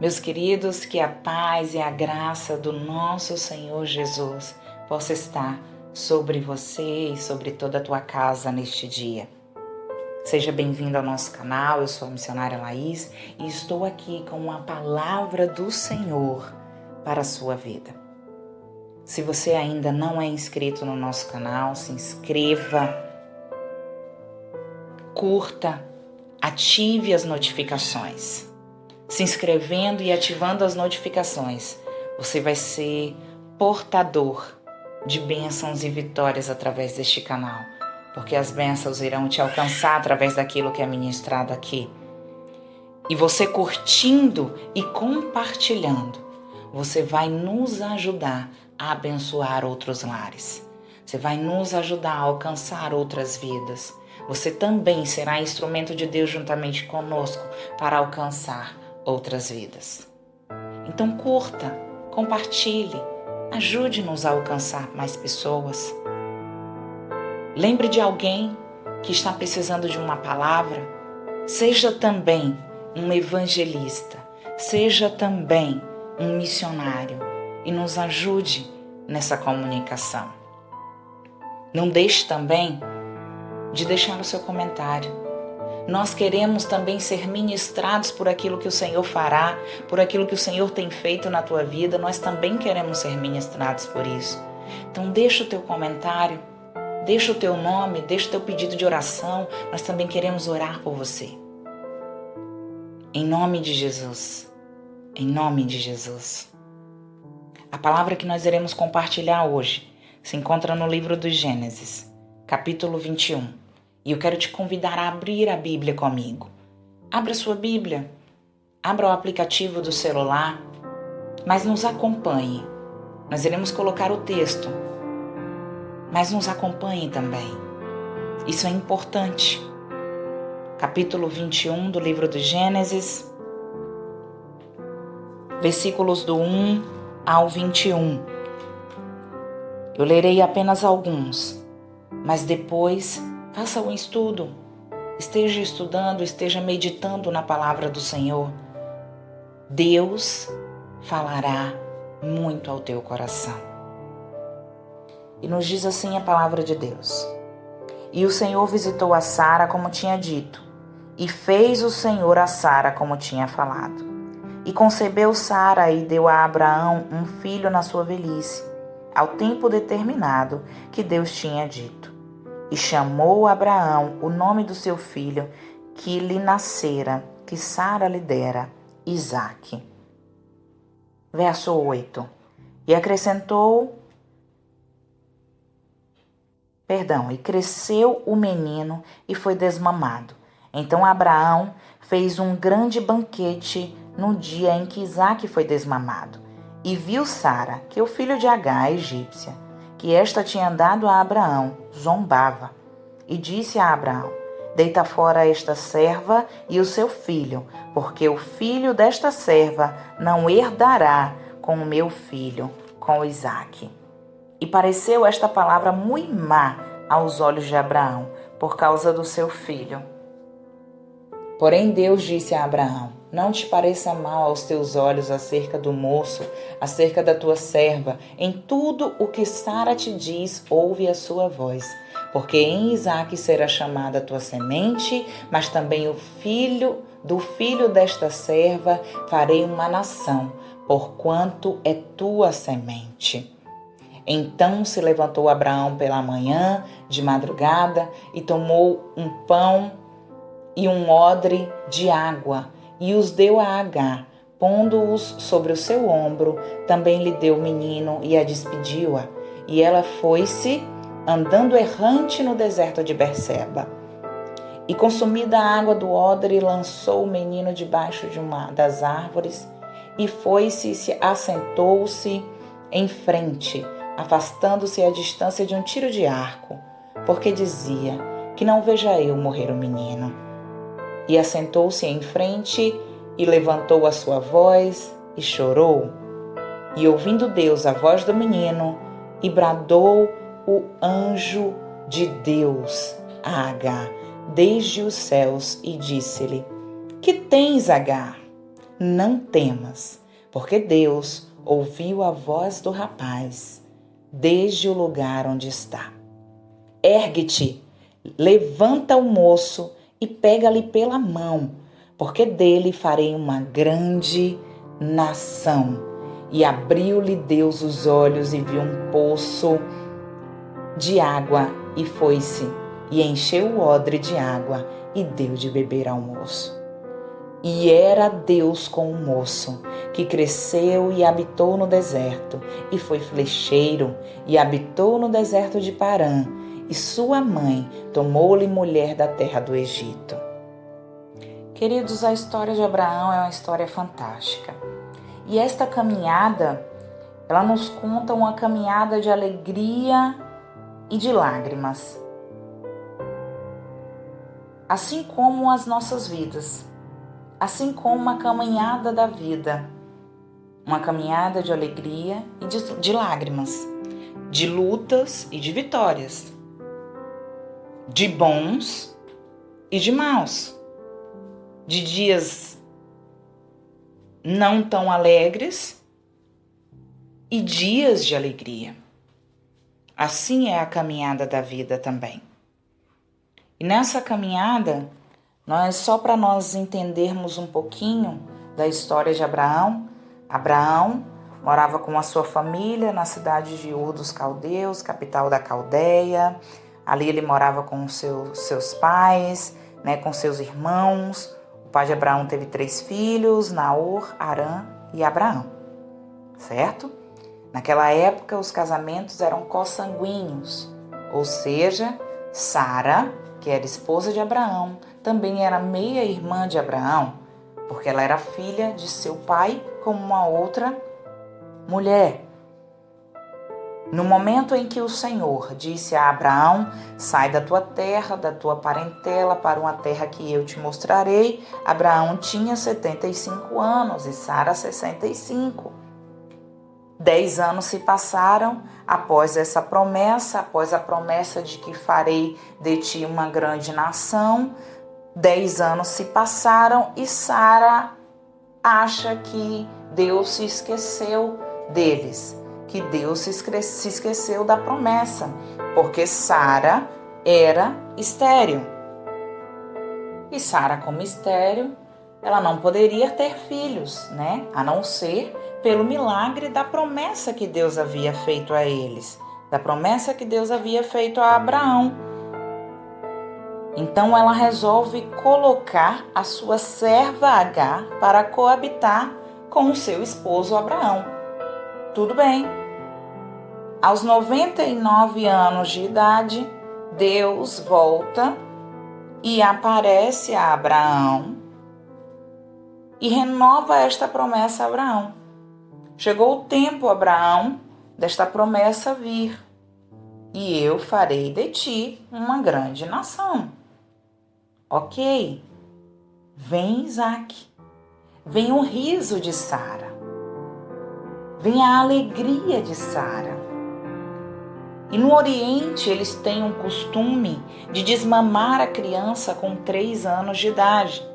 Meus queridos, que a paz e a graça do nosso Senhor Jesus possa estar sobre você e sobre toda a tua casa neste dia. Seja bem-vindo ao nosso canal, eu sou a missionária Laís e estou aqui com uma palavra do Senhor para a sua vida. Se você ainda não é inscrito no nosso canal, se inscreva, curta, ative as notificações. Se inscrevendo e ativando as notificações, você vai ser portador de bênçãos e vitórias através deste canal, porque as bênçãos irão te alcançar através daquilo que é ministrado aqui. E você curtindo e compartilhando, você vai nos ajudar a abençoar outros lares. Você vai nos ajudar a alcançar outras vidas. Você também será instrumento de Deus juntamente conosco para alcançar outras vidas. Então curta, compartilhe, ajude-nos a alcançar mais pessoas. Lembre de alguém que está precisando de uma palavra. Seja também um evangelista, seja também um missionário e nos ajude nessa comunicação. Não deixe também de deixar o seu comentário. Nós queremos também ser ministrados por aquilo que o Senhor fará, por aquilo que o Senhor tem feito na tua vida. Nós também queremos ser ministrados por isso. Então deixa o teu comentário, deixa o teu nome, deixa o teu pedido de oração. Nós também queremos orar por você. Em nome de Jesus. Em nome de Jesus. A palavra que nós iremos compartilhar hoje se encontra no livro do Gênesis, capítulo 21. E eu quero te convidar a abrir a Bíblia comigo. Abra sua Bíblia, abra o aplicativo do celular, mas nos acompanhe. Nós iremos colocar o texto, mas nos acompanhe também. Isso é importante. Capítulo 21 do livro do Gênesis, versículos do 1 ao 21. Eu lerei apenas alguns, mas depois faça um estudo, esteja estudando, esteja meditando na palavra do Senhor. Deus falará muito ao teu coração. E nos diz assim a palavra de Deus. E o Senhor visitou a Sara como tinha dito, e fez o Senhor a Sara como tinha falado. E concebeu Sara e deu a Abraão um filho na sua velhice, ao tempo determinado que Deus tinha dito. E chamou Abraão o nome do seu filho que lhe nascera, que Sara lhe dera, Isaque. Verso 8. E cresceu o menino e foi desmamado. Então Abraão fez um grande banquete no dia em que Isaque foi desmamado. E viu Sara, que o filho de Agar, a egípcia, que esta tinha dado a Abraão, zombava. E disse a Abraão: deita fora esta serva e o seu filho, porque o filho desta serva não herdará com o meu filho, com Isaque. E pareceu esta palavra muito má aos olhos de Abraão, por causa do seu filho. Porém Deus disse a Abraão: não te pareça mal aos teus olhos acerca do moço, acerca da tua serva. Em tudo o que Sara te diz, ouve a sua voz. Porque em Isaque será chamada a tua semente, mas também do filho desta serva farei uma nação, porquanto é tua semente. Então se levantou Abraão pela manhã, de madrugada, e tomou um pão e um odre de água, e os deu a Agar, pondo-os sobre o seu ombro. Também lhe deu o menino e a despediu-a. E ela foi-se, andando errante no deserto de Berseba. E consumida a água do odre, lançou o menino debaixo de uma das árvores, e foi-se e assentou-se em frente, afastando-se à distância de um tiro de arco, porque dizia: que não veja eu morrer o menino. E assentou-se em frente, e levantou a sua voz, e chorou. E ouvindo Deus a voz do menino, e bradou o anjo de Deus a Agar, desde os céus, e disse-lhe: que tens, Agar? não temas, porque Deus ouviu a voz do rapaz desde o lugar onde está. Ergue-te, levanta o moço e pega-lhe pela mão, porque dele farei uma grande nação. E abriu-lhe Deus os olhos e viu um poço de água e foi-se, e encheu o odre de água e deu de beber ao moço. E era Deus com o moço, que cresceu e habitou no deserto, e foi flecheiro, e habitou no deserto de Parã, e sua mãe tomou-lhe mulher da terra do Egito. Queridos, a história de Abraão é uma história fantástica. E esta caminhada, ela nos conta uma caminhada de alegria e de lágrimas. Assim como as nossas vidas, assim como a caminhada da vida, uma caminhada de alegria e de lágrimas, de lutas e de vitórias, de bons e de maus, de dias não tão alegres e dias de alegria. Assim é a caminhada da vida também. E nessa caminhada, só para nós entendermos um pouquinho da história de Abraão, Abraão morava com a sua família na cidade de Ur dos Caldeus, capital da Caldeia. Ali ele morava com seus pais, com seus irmãos. O pai de Abraão teve 3 filhos, Naor, Arã e Abraão, certo? Naquela época, os casamentos eram consanguíneos, ou seja, Sara, que era esposa de Abraão, também era meia-irmã de Abraão, porque ela era filha de seu pai com uma outra mulher. No momento em que o Senhor disse a Abraão: sai da tua terra, da tua parentela, para uma terra que eu te mostrarei, Abraão tinha 75 anos e Sara 65. 10 anos se passaram após essa promessa, após a promessa de que farei de ti uma grande nação. 10 anos se passaram e Sara acha que Deus se esqueceu deles, que Deus se esqueceu da promessa, porque Sara era estéril. E Sara, como estéril, ela não poderia ter filhos, a não ser pelo milagre da promessa que Deus havia feito a eles, da promessa que Deus havia feito a Abraão. Então ela resolve colocar a sua serva Agar para coabitar com o seu esposo Abraão. Tudo bem. Aos 99 anos de idade, Deus volta e aparece a Abraão e renova esta promessa a Abraão. Chegou o tempo, Abraão, desta promessa vir, e eu farei de ti uma grande nação. Ok, vem Isaque, vem o riso de Sara, vem a alegria de Sara. E no Oriente eles têm um costume de desmamar a criança com 3 anos de idade.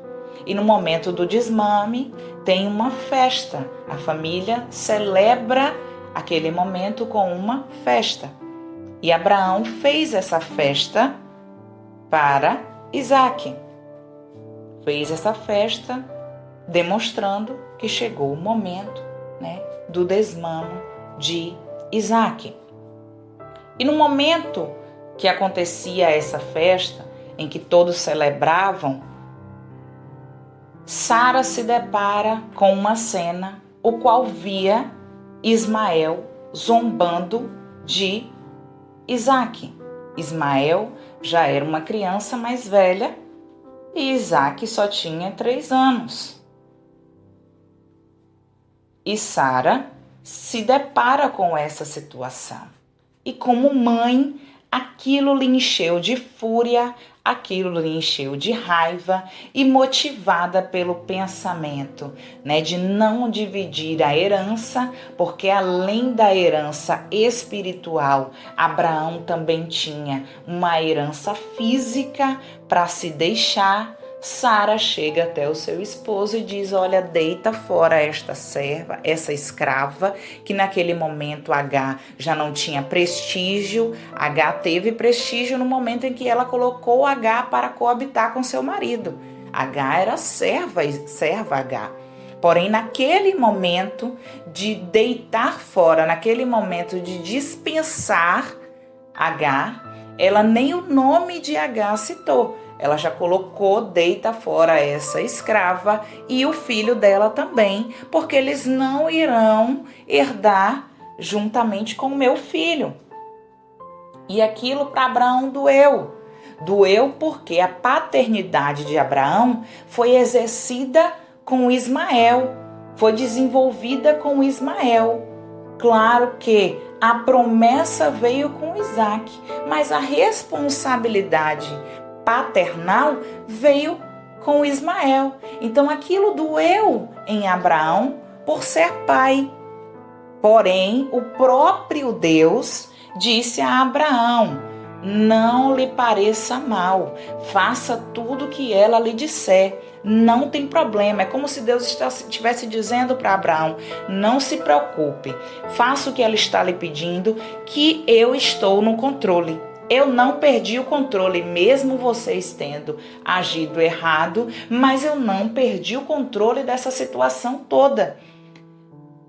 E no momento do desmame tem uma festa. A família celebra aquele momento com uma festa. E Abraão fez essa festa para Isaque. Fez essa festa demonstrando que chegou o momento, do desmame de Isaque. E no momento que acontecia essa festa, em que todos celebravam, Sara se depara com uma cena, o qual via Ismael zombando de Isaque. Ismael já era uma criança mais velha e Isaque só tinha 3 anos. E Sara se depara com essa situação. E como mãe, aquilo lhe encheu de fúria, aquilo lhe encheu de raiva e motivada pelo pensamento, de não dividir a herança, porque além da herança espiritual, Abraão também tinha uma herança física para se deixar, Sara chega até o seu esposo e diz: olha, deita fora esta serva, essa escrava, que naquele momento Agar já não tinha prestígio. Agar teve prestígio no momento em que ela colocou Agar para coabitar com seu marido. Agar era serva Agar. Porém, naquele momento de deitar fora, naquele momento de dispensar Agar, ela nem o nome de Agar citou. Ela já colocou: deita fora essa escrava e o filho dela também, porque eles não irão herdar juntamente com o meu filho. E aquilo para Abraão doeu. Doeu porque a paternidade de Abraão foi exercida com Ismael, foi desenvolvida com Ismael. Claro que a promessa veio com Isaac, mas a responsabilidade paternal veio com Ismael. Então aquilo doeu em Abraão por ser pai. Porém, o próprio Deus disse a Abraão: não lhe pareça mal, faça tudo o que ela lhe disser, não tem problema. É como se Deus estivesse dizendo para Abraão: não se preocupe, faça o que ela está lhe pedindo, que eu estou no controle. Eu não perdi o controle, mesmo vocês tendo agido errado, mas eu não perdi o controle dessa situação toda.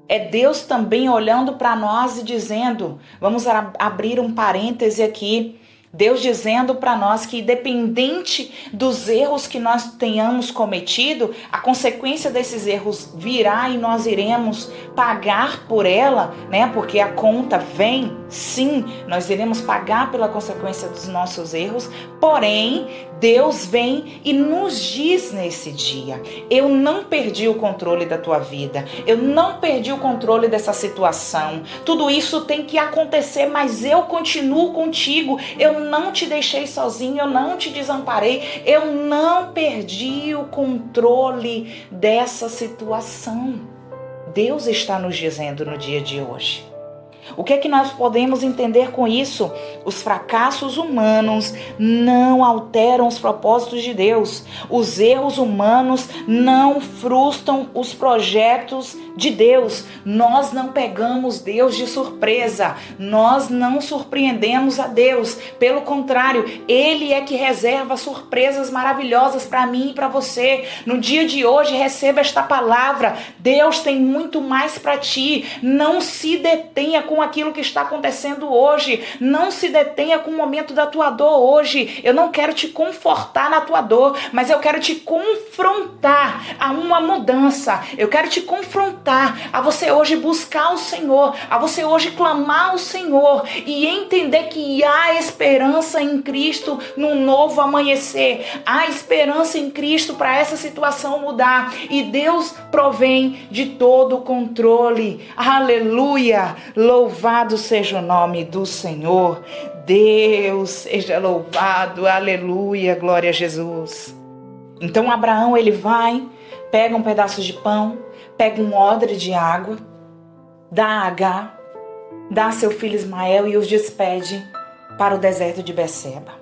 É Deus também olhando para nós e dizendo, vamos abrir um parêntese aqui, Deus dizendo para nós que, independente dos erros que nós tenhamos cometido, a consequência desses erros virá e nós iremos pagar por ela, né? Porque a conta vem, sim, nós iremos pagar pela consequência dos nossos erros. Porém, Deus vem e nos diz nesse dia: eu não perdi o controle da tua vida, eu não perdi o controle dessa situação. Tudo isso tem que acontecer, mas eu continuo contigo. Eu não te deixei sozinho, eu não te desamparei, eu não perdi o controle dessa situação. Deus está nos dizendo no dia de hoje. O que é que nós podemos entender com isso? Os fracassos humanos não alteram os propósitos de Deus. Os erros humanos não frustram os projetos de Deus. Nós não pegamos Deus de surpresa. Nós não surpreendemos a Deus. Pelo contrário, Ele é que reserva surpresas maravilhosas para mim e para você. No dia de hoje, receba esta palavra. Deus tem muito mais para ti. Não se detenha com aquilo que está acontecendo hoje. Não se detenha com o momento da tua dor hoje. Eu não quero te confortar na tua dor, mas eu quero te confrontar a uma mudança. Eu quero te confrontar a você hoje buscar o Senhor, a você hoje clamar ao Senhor e entender que há esperança em Cristo num novo amanhecer. Há esperança em Cristo para essa situação mudar. E Deus provém de todo o controle. Aleluia! Louvado seja o nome do Senhor. Deus seja louvado. Aleluia! Glória a Jesus. Então Abraão, ele vai, pega um pedaço de pão, pega um odre de água, dá a Agar, dá a seu filho Ismael e os despede para o deserto de Beceba.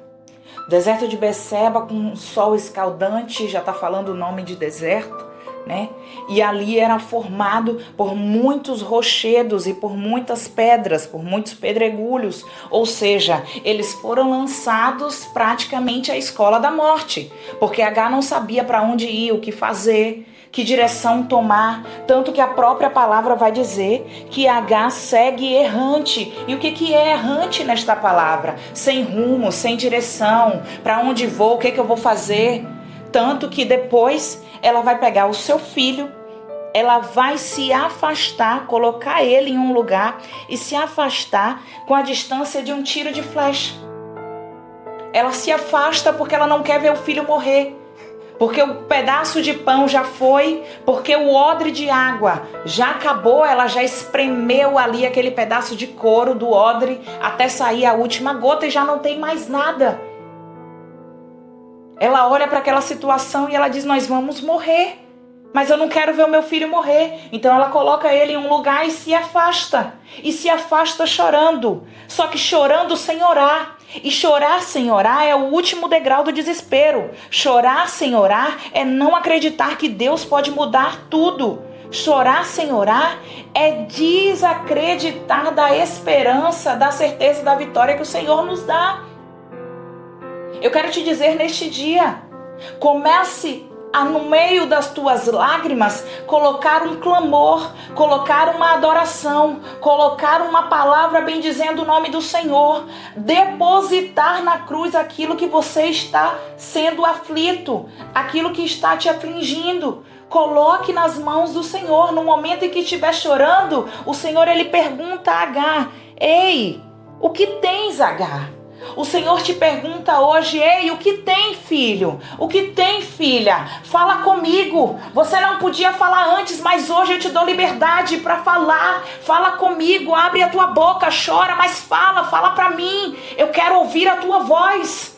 O deserto de Beceba, com um sol escaldante, já está falando o nome de deserto, né? E ali era formado por muitos rochedos e por muitas pedras, por muitos pedregulhos. Ou seja, eles foram lançados praticamente à escola da morte, porque Agar não sabia para onde ir, o que fazer, que direção tomar, tanto que a própria palavra vai dizer que Agar segue errante. E o que é errante nesta palavra? Sem rumo, sem direção, para onde vou, o que eu vou fazer? Tanto que depois ela vai pegar o seu filho, ela vai se afastar, colocar ele em um lugar e se afastar com a distância de um tiro de flecha. Ela se afasta porque ela não quer ver o filho morrer. Porque o pedaço de pão já foi, porque o odre de água já acabou, ela já espremeu ali aquele pedaço de couro do odre até sair a última gota e já não tem mais nada. Ela olha para aquela situação e ela diz: nós vamos morrer, mas eu não quero ver o meu filho morrer. Então ela coloca ele em um lugar e se afasta chorando, só que chorando sem orar, E chorar sem orar é o último degrau do desespero. Chorar sem orar é não acreditar que Deus pode mudar tudo. Chorar sem orar é desacreditar da esperança, da certeza da vitória que o Senhor nos dá. Eu quero te dizer neste dia, comece a, no meio das tuas lágrimas, colocar um clamor, colocar uma adoração, colocar uma palavra bendizendo o nome do Senhor, depositar na cruz aquilo que você está sendo aflito, aquilo que está te afligindo. Coloque nas mãos do Senhor. No momento em que estiver chorando, o Senhor, ele pergunta a Agar: ei, o que tens, Agar? O Senhor te pergunta hoje: ei, o que tem, filho? O que tem, filha? Fala comigo. Você não podia falar antes, mas hoje eu te dou liberdade para falar. Fala comigo, abre a tua boca, chora, mas fala para mim. Eu quero ouvir a tua voz.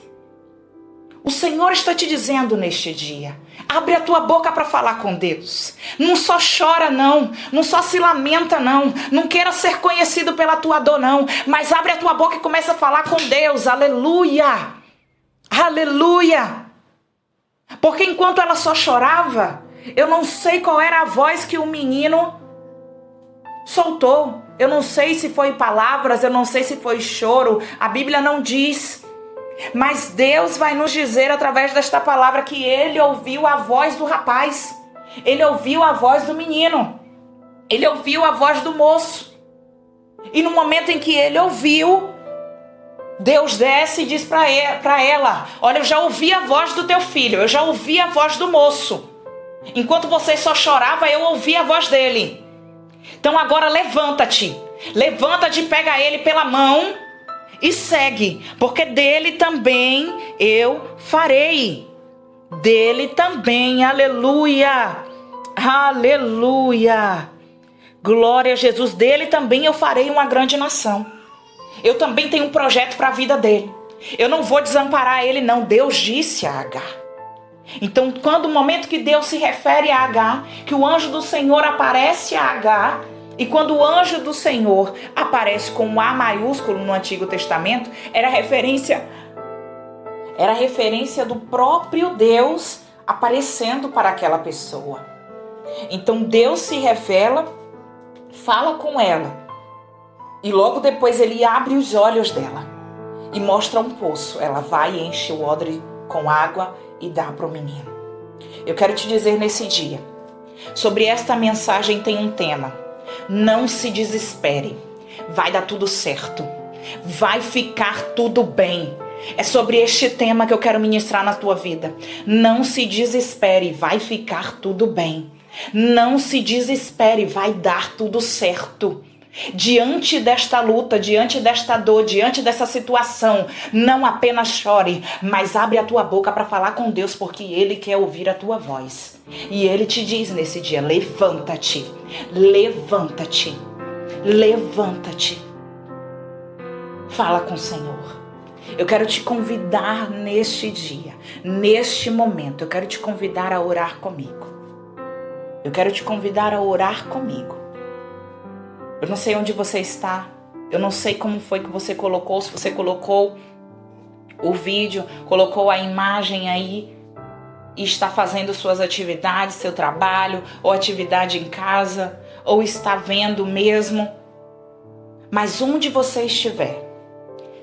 O Senhor está te dizendo neste dia: abre a tua boca para falar com Deus. Não só chora não, não só se lamenta não queira ser conhecido pela tua dor não, mas abre a tua boca e começa a falar com Deus. Aleluia, aleluia. Porque enquanto ela só chorava, eu não sei qual era a voz que o menino soltou. Eu não sei se foi palavras, eu não sei se foi choro, a Bíblia não diz. Mas Deus vai nos dizer através desta palavra que ele ouviu a voz do rapaz. Ele ouviu a voz do menino. Ele ouviu a voz do moço. E no momento em que ele ouviu, Deus desce e diz para ela: olha, eu já ouvi a voz do teu filho, eu já ouvi a voz do moço. Enquanto você só chorava, eu ouvi a voz dele. Então agora levanta-te. Levanta-te, pega ele pela mão e segue, porque dele também eu farei. Dele também, aleluia, aleluia, glória a Jesus. Dele também eu farei uma grande nação. Eu também tenho um projeto para a vida dele. Eu não vou desamparar ele não. Deus disse a Agar. Então, quando o momento que Deus se refere a Agar, que o anjo do Senhor aparece a Agar, e quando o anjo do Senhor aparece com um A maiúsculo no Antigo Testamento, era referência do próprio Deus aparecendo para aquela pessoa. Então Deus se revela, fala com ela, e logo depois ele abre os olhos dela e mostra um poço. Ela vai e enche o odre com água e dá para o menino. Eu quero te dizer nesse dia, sobre esta mensagem tem um tema: não se desespere, vai dar tudo certo, vai ficar tudo bem. É sobre este tema que eu quero ministrar na tua vida. Não se desespere, vai ficar tudo bem. Não se desespere, vai dar tudo certo. Diante desta luta, diante desta dor, diante dessa situação, não apenas chore, mas abre a tua boca para falar com Deus, porque Ele quer ouvir a tua voz. E Ele te diz nesse dia: levanta-te, levanta-te, levanta-te. Fala com o Senhor. Eu quero te convidar neste dia, neste momento, eu quero te convidar a orar comigo. Eu quero te convidar a orar comigo. Eu não sei onde você está, eu não sei como foi que você colocou, se você colocou o vídeo, colocou a imagem aí e está fazendo suas atividades, seu trabalho, ou atividade em casa, ou está vendo mesmo. Mas onde você estiver,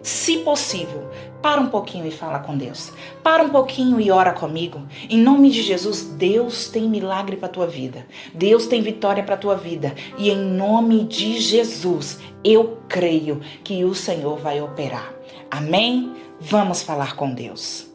se possível, para um pouquinho e fala com Deus. Para um pouquinho e ora comigo. Em nome de Jesus, Deus tem milagre para a tua vida. Deus tem vitória para a tua vida. E em nome de Jesus, eu creio que o Senhor vai operar. Amém? Vamos falar com Deus.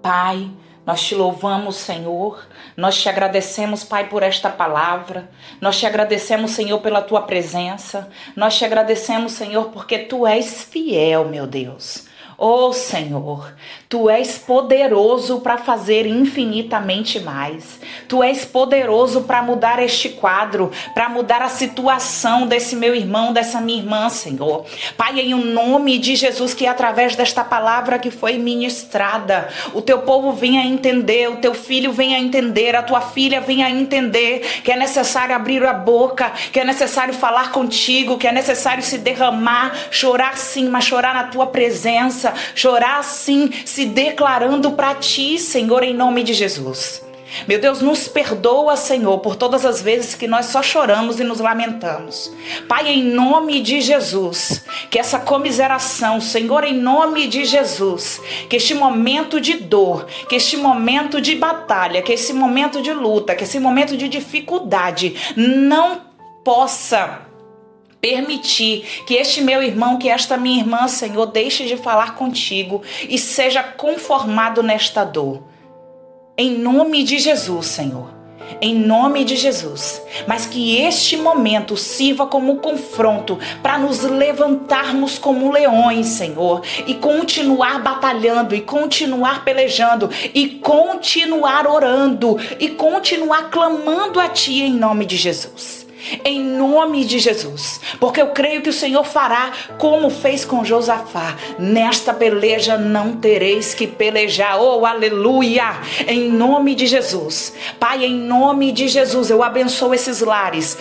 Pai, nós te louvamos, Senhor, nós te agradecemos, Pai, por esta palavra, nós te agradecemos, Senhor, pela tua presença, nós te agradecemos, Senhor, porque tu és fiel, meu Deus. Oh Senhor, Tu és poderoso para fazer infinitamente mais. Tu és poderoso para mudar este quadro, para mudar a situação desse meu irmão, dessa minha irmã, Senhor. Pai, em nome de Jesus, que através desta palavra que foi ministrada, o Teu povo venha a entender, o Teu filho venha a entender, a Tua filha venha a entender que é necessário abrir a boca, que é necessário falar contigo, que é necessário se derramar, chorar sim, mas chorar na Tua presença, chorar sim, se declarando para Ti, Senhor, em nome de Jesus. Meu Deus, nos perdoa, Senhor, por todas as vezes que nós só choramos e nos lamentamos. Pai, em nome de Jesus, que essa comiseração, Senhor, em nome de Jesus, que este momento de dor, que este momento de batalha, que esse momento de luta, que esse momento de dificuldade não possa permitir que este meu irmão, que esta minha irmã, Senhor, deixe de falar contigo e seja conformado nesta dor. Em nome de Jesus, Senhor. Em nome de Jesus. Mas que este momento sirva como confronto para nos levantarmos como leões, Senhor, e continuar batalhando, e continuar pelejando, e continuar orando, e continuar clamando a Ti em nome de Jesus. Em nome de Jesus, porque eu creio que o Senhor fará como fez com Josafá. Nesta peleja não tereis que pelejar. Oh, aleluia! Em nome de Jesus. Pai, em nome de Jesus, eu abençoo esses lares,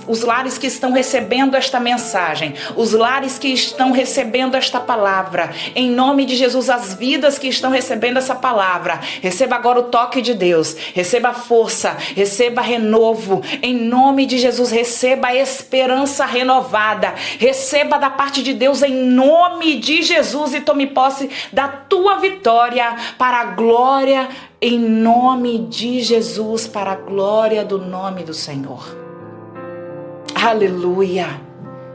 os lares que estão recebendo esta mensagem, os lares que estão recebendo esta palavra. Em nome de Jesus, as vidas que estão recebendo essa palavra, receba agora o toque de Deus, receba força, receba renovo. Em nome de Jesus, receba a esperança renovada, receba da parte de Deus em nome de Jesus e tome posse da tua vitória para a glória, em nome de Jesus, para a glória do nome do Senhor. Aleluia,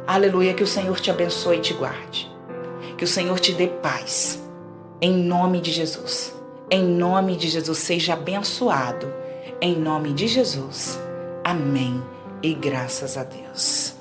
aleluia, que o Senhor te abençoe e te guarde, que o Senhor te dê paz, em nome de Jesus, em nome de Jesus, seja abençoado, em nome de Jesus, amém. E graças a Deus.